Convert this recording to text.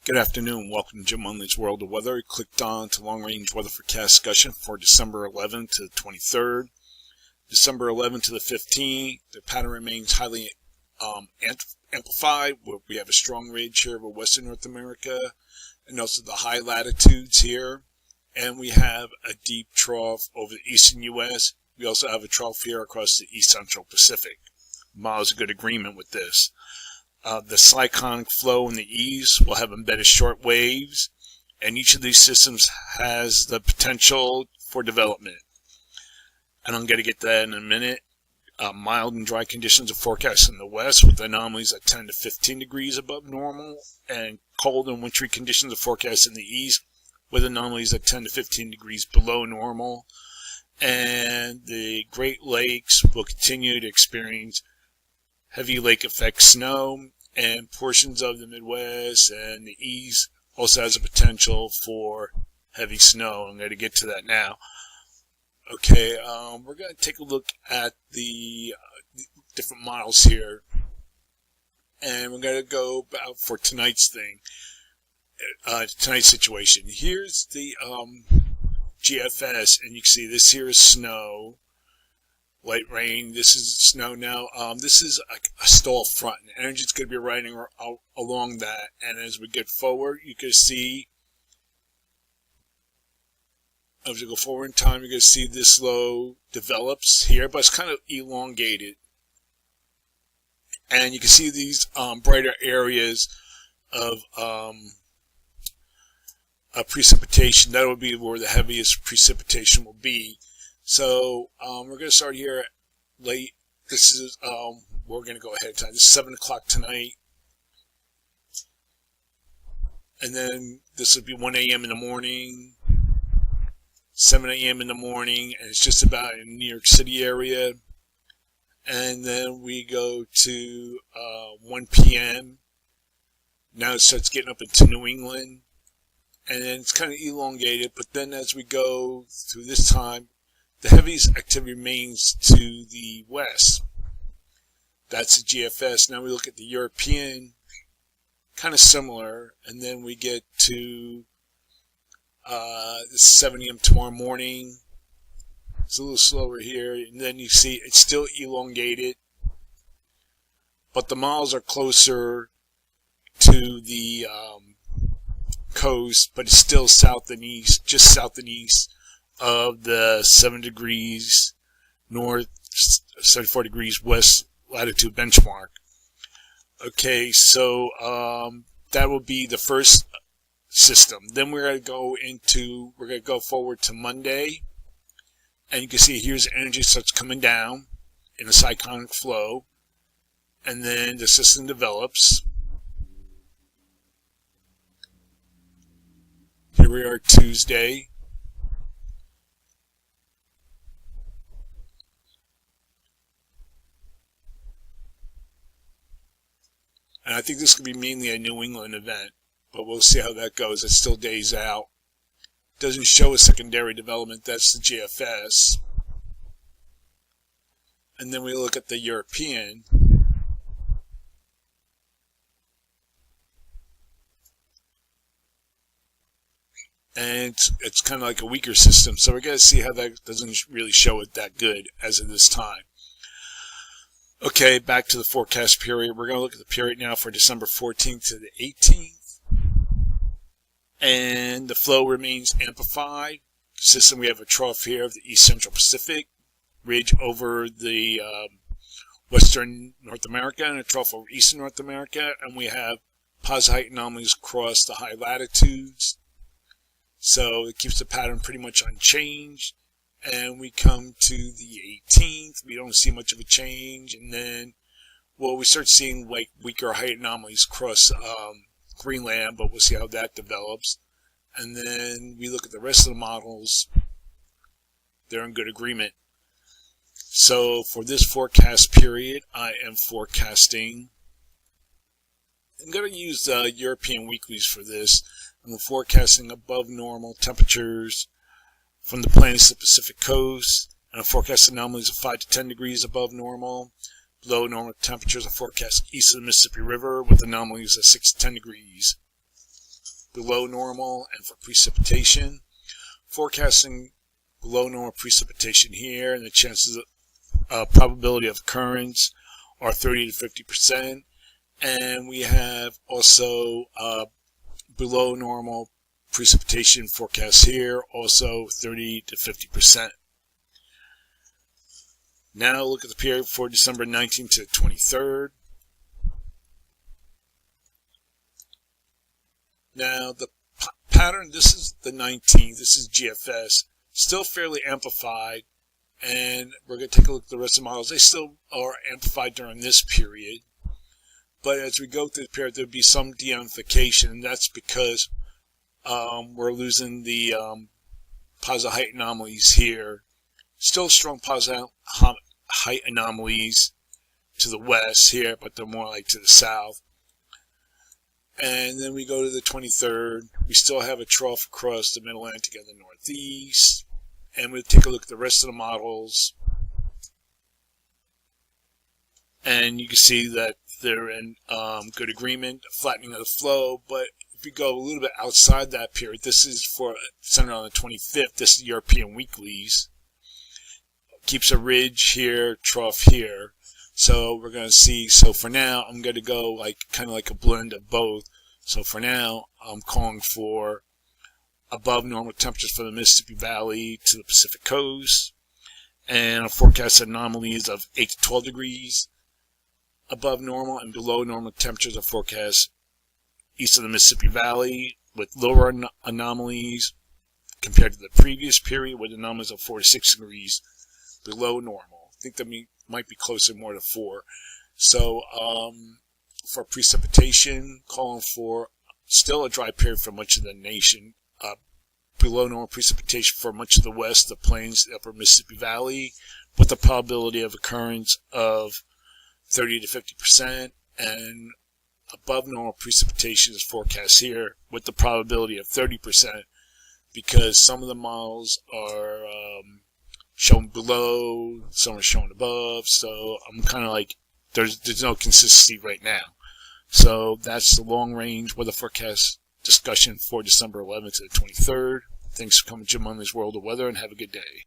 Good afternoon. Welcome to Jim Munley's World of Weather. Clicked on to long-range weather forecast discussion for December 11th to the 23rd. December 11th to the 15th, the pattern remains highly amplified. We have a strong ridge here over western North America and also the high latitudes here. And we have a deep trough over the eastern U.S. We also have a trough here across the east central Pacific. Miles a good agreement with this. The cyclonic flow in the east will have embedded short waves, and each of these systems has the potential for development. And I'm going to get to that in a minute. Mild and dry conditions are forecast in the west with anomalies at 10 to 15 degrees above normal, and cold and wintry conditions are forecast in the east with anomalies at 10 to 15 degrees below normal. And the Great Lakes will continue to experience heavy lake effect snow, and portions of the Midwest and the East also has a potential for heavy snow. I'm going to get to that now. Okay, we're going to take a look at the different models here, and we're going to go about for tonight's thing, tonight's situation. Here's the GFS, and you can see this here is snow. Light rain. This is snow now. This is a stall front, and energy is going to be riding along that. And as we get forward, you can see, as we go forward in time, you're going to see this low develops here, but it's kind of elongated. And you can see these brighter areas of precipitation. That would be where the heaviest precipitation will be. So we're going to start here late. This is we're going to go ahead of time. This is 7 o'clock tonight, and then this will be 1 a.m. in the morning, 7 a.m. in the morning, and it's just about in the New York City area. And then we go to 1 p.m. Now it starts getting up into New England, and then it's kind of elongated. But then as we go through this time, the heaviest activity remains to the west. That's the GFS. Now we look at the European, kind of similar, and then we get to 7 a.m. tomorrow morning. It's a little slower here, and then you see it's still elongated, but the miles are closer to the coast, but it's still south and east, just south and east of the 7 degrees north, 74 degrees west latitude benchmark. Okay, so that will be the first system. Then we're going to go forward to Monday, and you can see here's energy starts coming down in a cyclonic flow, and then the system develops. Here we are Tuesday. And I think this could be mainly a New England event, but we'll see how that goes. It's still days out. Doesn't show a secondary development. That's the GFS. And then we look at the European. And it's kind of like a weaker system. So we're going to see how that doesn't really show it that good as of this time. Okay, back to the forecast period. We're going to look at the period now for December 14th to the 18th. And the flow remains amplified. System, we have a trough here of the east central Pacific, ridge over the western North America, and a trough over eastern North America. And we have positive height anomalies across the high latitudes. So it keeps the pattern pretty much unchanged. And we come to the 18th, we don't see much of a change, and then, well, we start seeing like weaker height anomalies across Greenland, but we'll see how that develops. And then we look at the rest of the models, they're in good agreement. So for this forecast period, I am forecasting, I'm going to use European weeklies for this. I'm forecasting above normal temperatures from the plains to the Pacific coast, and a forecast anomalies of 5 to 10 degrees above normal. Below normal temperatures are forecast east of the Mississippi River with anomalies of 6 to 10 degrees. below normal and for precipitation. Forecasting below normal precipitation here, and the chances of probability of occurrence are 30 to 50%. And we have also below normal precipitation forecast here, also 30 to 50%. Now look at the period for December 19th to 23rd. Now the pattern, this is the 19th, this is GFS, still fairly amplified, and we're going to take a look at the rest of the models. They still are amplified during this period, but as we go through the period, there'll be some de-amplification, and that's because we're losing the positive height anomalies here. Still strong positive height anomalies to the west here, but they're more like to the south. And then we go to the 23rd. We still have a trough across the Mid-Atlantic and the Northeast. And we'll take a look at the rest of the models. And you can see that they're in good agreement, flattening of the flow. But if we go a little bit outside that period, this is for centered on the 25th. This is the European weeklies. Keeps a ridge here, trough here. So we're going to see, so for now, I'm going to go like kind of like a blend of both. So for now, I'm calling for above normal temperatures for the Mississippi Valley to the Pacific Coast. And a forecast anomalies of 8 to 12 degrees above normal, and below normal temperatures are forecast east of the Mississippi Valley with lower anomalies compared to the previous period with anomalies of 4 to 6 degrees below normal. I think that might be closer more to 4. So for precipitation, calling for still a dry period for much of the nation. Below normal precipitation for much of the west, the plains, the upper Mississippi Valley, with the probability of occurrence of 30 to 50%, and above normal precipitation is forecast here with the probability of 30%, because some of the models are shown below, some are shown above, so I'm kind of like, there's no consistency right now. So that's the long range weather forecast discussion for December 11th to the 23rd. Thanks for coming to Jim Munley's World of Weather, and have a good day.